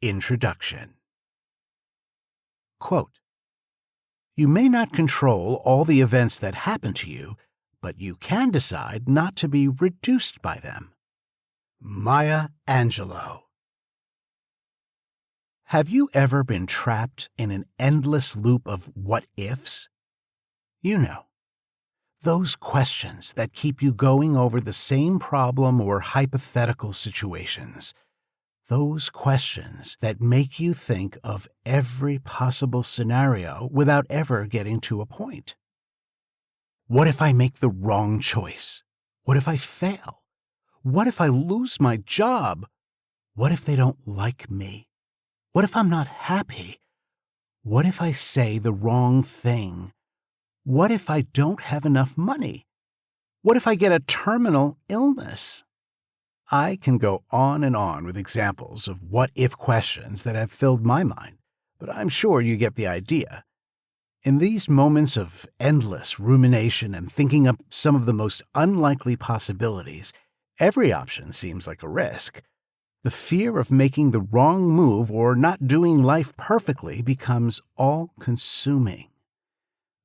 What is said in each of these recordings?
Introduction. Quote, "You may not control all the events that happen to you, but you can decide not to be reduced by them." Maya Angelou. Have you ever been trapped in an endless loop of what-ifs? You know, those questions that keep you going over the same problem or hypothetical situations. Those questions that make you think of every possible scenario without ever getting to a point. What if I make the wrong choice? What if I fail? What if I lose my job? What if they don't like me? What if I'm not happy? What if I say the wrong thing? What if I don't have enough money? What if I get a terminal illness? I can go on and on with examples of what-if questions that have filled my mind, but I'm sure you get the idea. In these moments of endless rumination and thinking up some of the most unlikely possibilities, every option seems like a risk. The fear of making the wrong move or not doing life perfectly becomes all-consuming.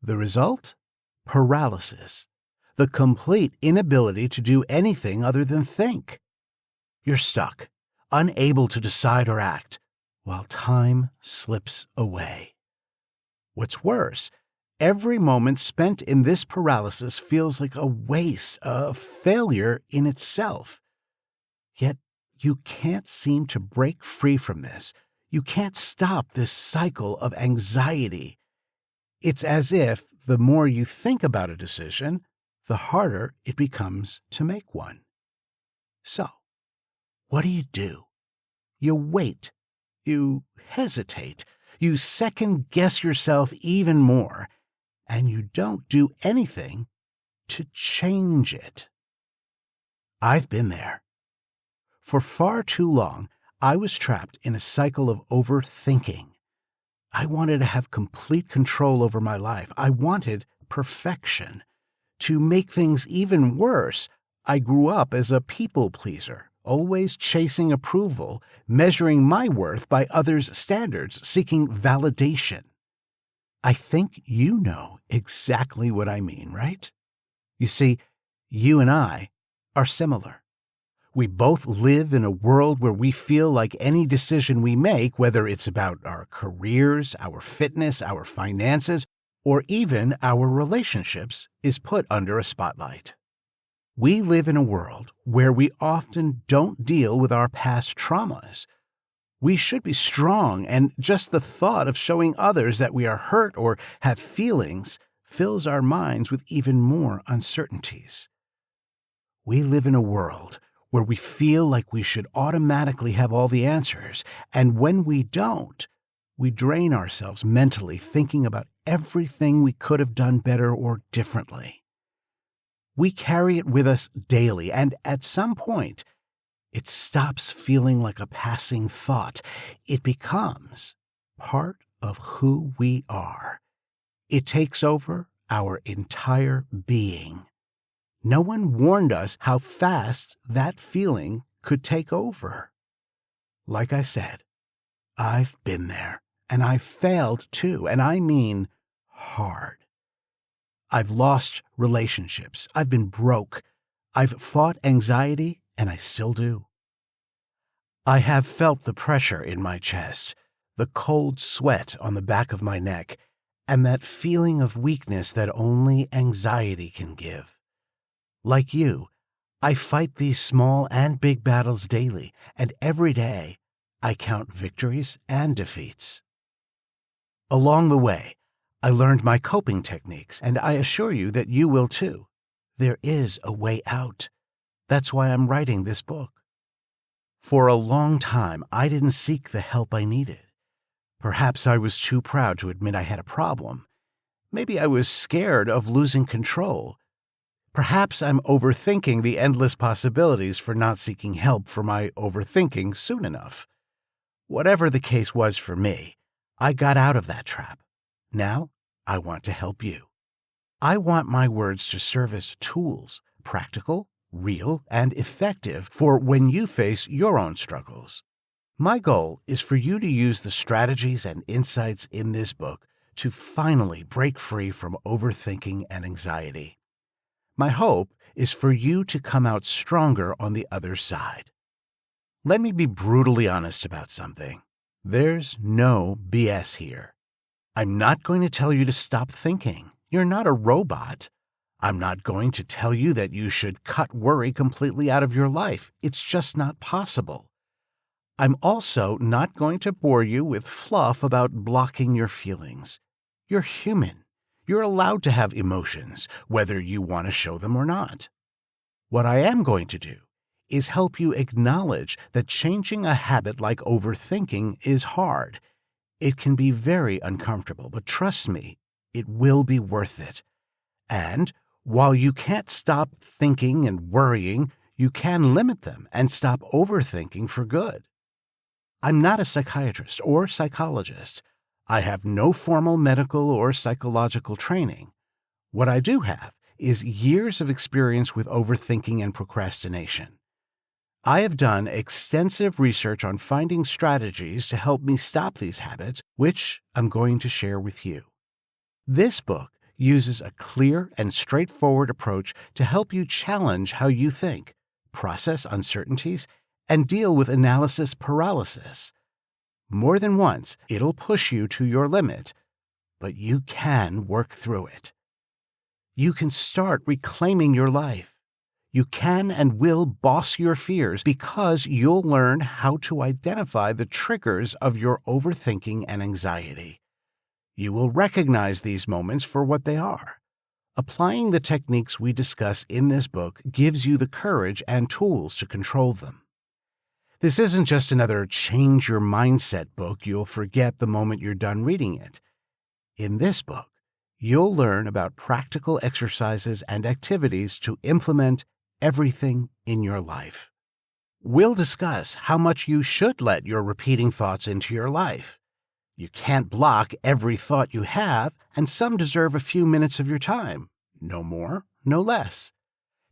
The result? Paralysis. The complete inability to do anything other than think. You're stuck, unable to decide or act, while time slips away. What's worse, every moment spent in this paralysis feels like a waste, a failure in itself. Yet you can't seem to break free from this. You can't stop this cycle of anxiety. It's as if the more you think about a decision, the harder it becomes to make one. So, what do? You wait. You hesitate. You second-guess yourself even more, and you don't do anything to change it. I've been there. For far too long, I was trapped in a cycle of overthinking. I wanted to have complete control over my life. I wanted perfection. To make things even worse, I grew up as a people pleaser, always chasing approval, measuring my worth by others' standards, seeking validation. I think you know exactly what I mean, right? You see, you and I are similar. We both live in a world where we feel like any decision we make, whether it's about our careers, our fitness, our finances, or even our relationships, is put under a spotlight. We live in a world where we often don't deal with our past traumas. We should be strong, and just the thought of showing others that we are hurt or have feelings fills our minds with even more uncertainties. We live in a world where we feel like we should automatically have all the answers, and when we don't, we drain ourselves mentally thinking about everything we could have done better or differently. We carry it with us daily, and at some point, it stops feeling like a passing thought. It becomes part of who we are. It takes over our entire being. No one warned us how fast that feeling could take over. Like I said, I've been there, and I've failed too, and I mean hard. I've lost relationships. I've been broke. I've fought anxiety, and I still do. I have felt the pressure in my chest, the cold sweat on the back of my neck, and that feeling of weakness that only anxiety can give. Like you, I fight these small and big battles daily, and every day I count victories and defeats. Along the way, I learned my coping techniques, and I assure you that you will too. There is a way out. That's why I'm writing this book. For a long time, I didn't seek the help I needed. Perhaps I was too proud to admit I had a problem. Maybe I was scared of losing control. Perhaps I'm overthinking the endless possibilities for not seeking help for my overthinking soon enough. Whatever the case was for me, I got out of that trap. Now, I want to help you. I want my words to serve as tools, practical, real, and effective for when you face your own struggles. My goal is for you to use the strategies and insights in this book to finally break free from overthinking and anxiety. My hope is for you to come out stronger on the other side. Let me be brutally honest about something. There's no BS here. I'm not going to tell you to stop thinking. You're not a robot. I'm not going to tell you that you should cut worry completely out of your life. It's just not possible. I'm also not going to bore you with fluff about blocking your feelings. You're human. You're allowed to have emotions, whether you want to show them or not. What I am going to do is help you acknowledge that changing a habit like overthinking is hard. It can be very uncomfortable, but trust me, it will be worth it. And while you can't stop thinking and worrying, you can limit them and stop overthinking for good. I'm not a psychiatrist or psychologist. I have no formal medical or psychological training. What I do have is years of experience with overthinking and procrastination. I have done extensive research on finding strategies to help me stop these habits, which I'm going to share with you. This book uses a clear and straightforward approach to help you challenge how you think, process uncertainties, and deal with analysis paralysis. More than once, it'll push you to your limit, but you can work through it. You can start reclaiming your life. You can and will boss your fears because you'll learn how to identify the triggers of your overthinking and anxiety. You will recognize these moments for what they are. Applying the techniques we discuss in this book gives you the courage and tools to control them. This isn't just another change your mindset book you'll forget the moment you're done reading it. In this book, you'll learn about practical exercises and activities to implement everything in your life. We'll discuss how much you should let your repeating thoughts into your life. You can't block every thought you have, and some deserve a few minutes of your time. No more, no less.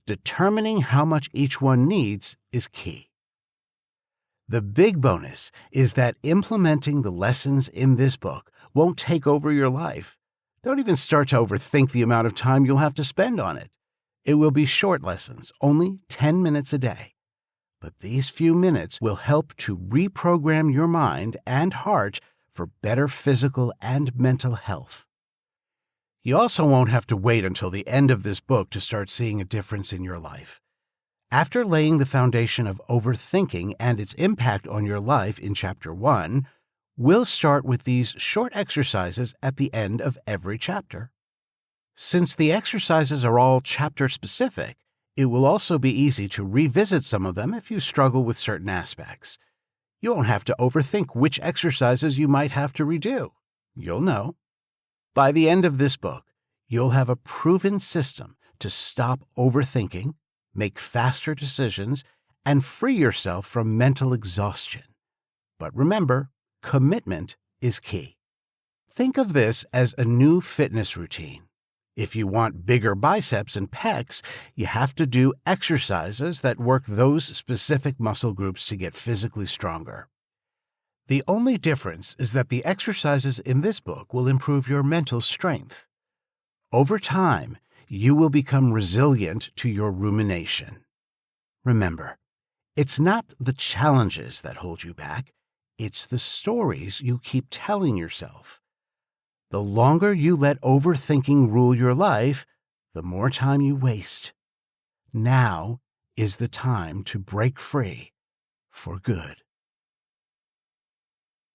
Determining how much each one needs is key. The big bonus is that implementing the lessons in this book won't take over your life. Don't even start to overthink the amount of time you'll have to spend on it. It will be short lessons, only 10 minutes a day. But these few minutes will help to reprogram your mind and heart for better physical and mental health. You also won't have to wait until the end of this book to start seeing a difference in your life. After laying the foundation of overthinking and its impact on your life in Chapter 1, we'll start with these short exercises at the end of every chapter. Since the exercises are all chapter-specific, it will also be easy to revisit some of them if you struggle with certain aspects. You won't have to overthink which exercises you might have to redo. You'll know. By the end of this book, you'll have a proven system to stop overthinking, make faster decisions, and free yourself from mental exhaustion. But remember, commitment is key. Think of this as a new fitness routine. If you want bigger biceps and pecs, you have to do exercises that work those specific muscle groups to get physically stronger. The only difference is that the exercises in this book will improve your mental strength. Over time, you will become resilient to your rumination. Remember, it's not the challenges that hold you back, it's the stories you keep telling yourself. The longer you let overthinking rule your life, the more time you waste. Now is the time to break free for good.